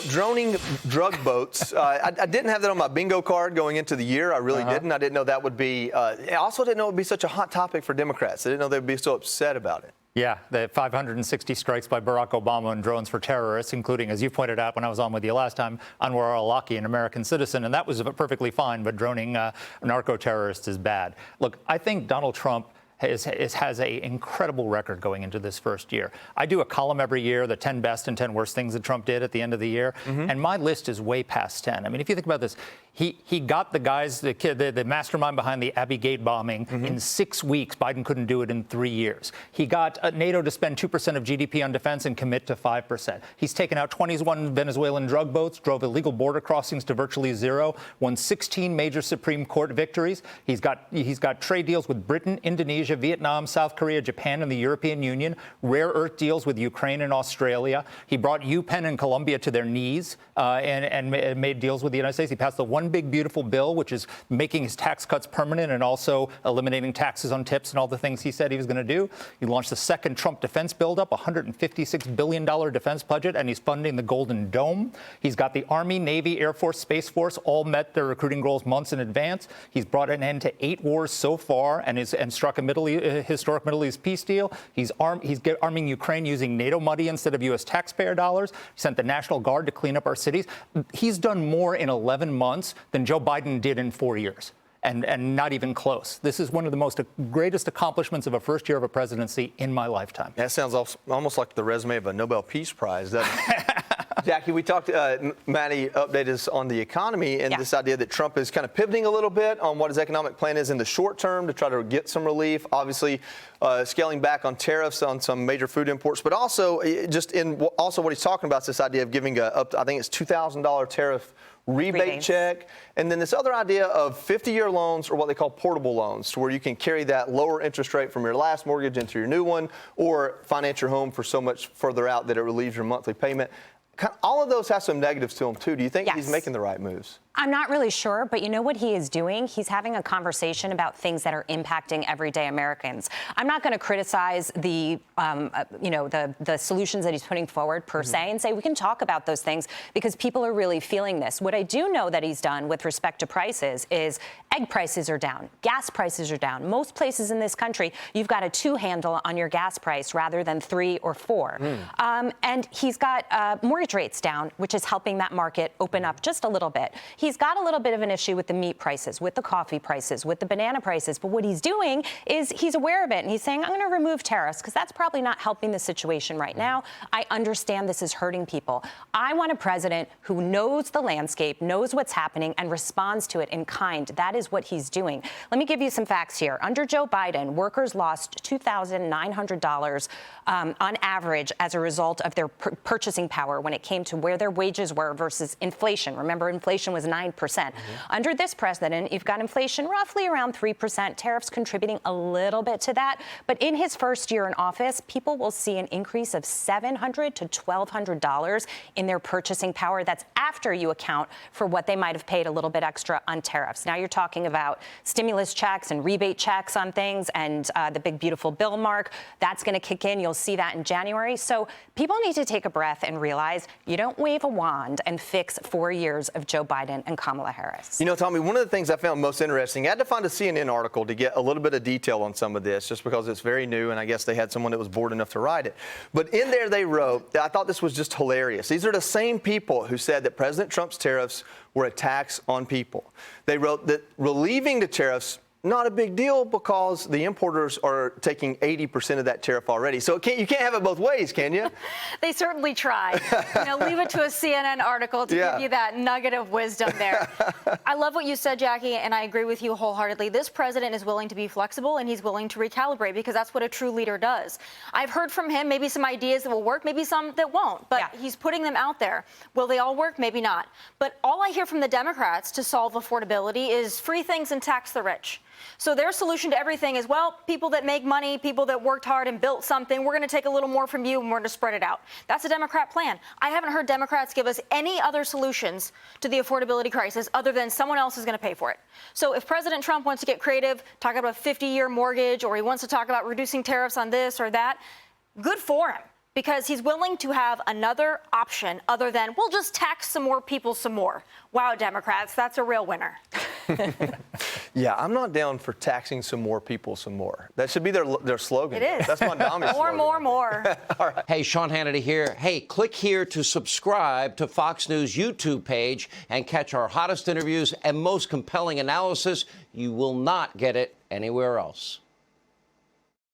Droning drug boats. I didn't have that on my bingo card going into the year. I really didn't. I didn't know that would be. I also didn't know it would be such a hot topic for Democrats. I didn't know they'd be so upset about it. Yeah, the 560 strikes by Barack Obama on drones for terrorists, including, as you pointed out when I was on with you last time, Anwar al-Awlaki, an American citizen, and that was perfectly fine, but droning narco-terrorists is bad. Look, I think Donald Trump has an incredible record going into this first year. I do a column every year, the 10 best and 10 worst things that Trump did at the end of the year, and my list is way past 10. I mean, if you think about this, he got the guys, the mastermind behind the Abbey Gate bombing in 6 weeks. Biden couldn't do it in 3 years. He got NATO to spend 2% of GDP on defense and commit to 5%. He's taken out 21 Venezuelan drug boats, drove illegal border crossings to virtually zero, won 16 major Supreme Court victories. He's got trade deals with Britain, Indonesia, Vietnam, South Korea, Japan, and the European Union, rare earth deals with Ukraine and Australia. He brought UPenn and Columbia to their knees and made deals with the United States. He passed the One Big Beautiful Bill, which is making his tax cuts permanent and also eliminating taxes on tips and all the things he said he was going to do. He launched the second Trump defense buildup, $156 billion defense budget, and he's funding the Golden Dome. He's got the Army, Navy, Air Force, Space Force all met their recruiting goals months in advance. He's brought an end to 8 wars so far and struck a historic Middle East peace deal. He's arming Ukraine using NATO money instead of U.S. taxpayer dollars. He sent the National Guard to clean up our cities. He's done more in 11 months than Joe Biden did in 4 years, and not even close. This is one of the greatest accomplishments of a first year of a presidency in my lifetime. That sounds almost like the resume of a Nobel Peace Prize, doesn't it? Jackie, we talked, Maddie updated us on the economy and this idea that Trump is kind of pivoting a little bit on what his economic plan is in the short term to try to get some relief. Obviously, scaling back on tariffs on some major food imports, but also what he's talking about is this idea of giving I think it's $2,000 tariff rebate check. And then this other idea of 50-year loans, or what they call portable loans, to where you can carry that lower interest rate from your last mortgage into your new one, or finance your home for so much further out that it relieves your monthly payment. All of those have some negatives to them, too. Do you think he's making the right moves? I'm not really sure, but you know what he is doing? He's having a conversation about things that are impacting everyday Americans. I'm not going to criticize the solutions that he's putting forward per se and say we can talk about those things because people are really feeling this. What I do know that he's done with respect to prices is egg prices are down, gas prices are down. Most places in this country, you've got a 2 handle on your gas price rather than 3 or 4. And he's got mortgage rates down, which is helping that market open up just a little bit. He's got a little bit of an issue with the meat prices, with the coffee prices, with the banana prices. But what he's doing is he's aware of it, and he's saying, I'm going to remove tariffs because that's probably not helping the situation right now. I understand this is hurting people. I want a president who knows the landscape, knows what's happening, and responds to it in kind. That is what he's doing. Let me give you some facts here. Under Joe Biden, workers lost $2,900 on average as a result of their purchasing power when it came to where their wages were versus inflation. Remember, inflation was 9%. Under this president, you've got inflation roughly around 3%, tariffs contributing a little bit to that. But in his first year in office, people will see an increase of $700 to $1,200 in their purchasing power. That's after you account for what they might have paid a little bit extra on tariffs. Now you're talking about stimulus checks and rebate checks on things and the big, beautiful bill mark. That's going to kick in. You'll see that in January. So people need to take a breath and realize you don't wave a wand and fix 4 years of Joe Biden and Kamala Harris. You know, Tommy, one of the things I found most interesting, I had to find a CNN article to get a little bit of detail on some of this, just because it's very new, and I guess they had someone that was bored enough to write it. But in there they wrote, I thought this was just hilarious. These are the same people who said that President Trump's tariffs were a tax on people. They wrote that relieving the tariffs, not a big deal because the importers are taking 80% of that tariff already. So you can't have it both ways, can you? They certainly try. Leave it to a CNN article to give you that nugget of wisdom there. I love what you said, Jackie, and I agree with you wholeheartedly. This president is willing to be flexible and he's willing to recalibrate because that's what a true leader does. I've heard from him maybe some ideas that will work, maybe some that won't, but he's putting them out there. Will they all work? Maybe not. But all I hear from the Democrats to solve affordability is free things and tax the rich. So their solution to everything is, well, people that make money, people that worked hard and built something, we're going to take a little more from you and we're going to spread it out. That's a Democrat plan. I haven't heard Democrats give us any other solutions to the affordability crisis other than someone else is going to pay for it. So if President Trump wants to get creative, talk about a 50-year mortgage, or he wants to talk about reducing tariffs on this or that, good for him. because he's willing to have another option other than, we'll just tax some more people some more. Wow, Democrats, that's a real winner. Yeah, I'm not down for taxing some more people some more. That should be their slogan. It is. That's Mondami's slogan. More. All right. Hey, Sean Hannity here. Hey, click here to subscribe to Fox News YouTube page and catch our hottest interviews and most compelling analysis. You will not get it anywhere else.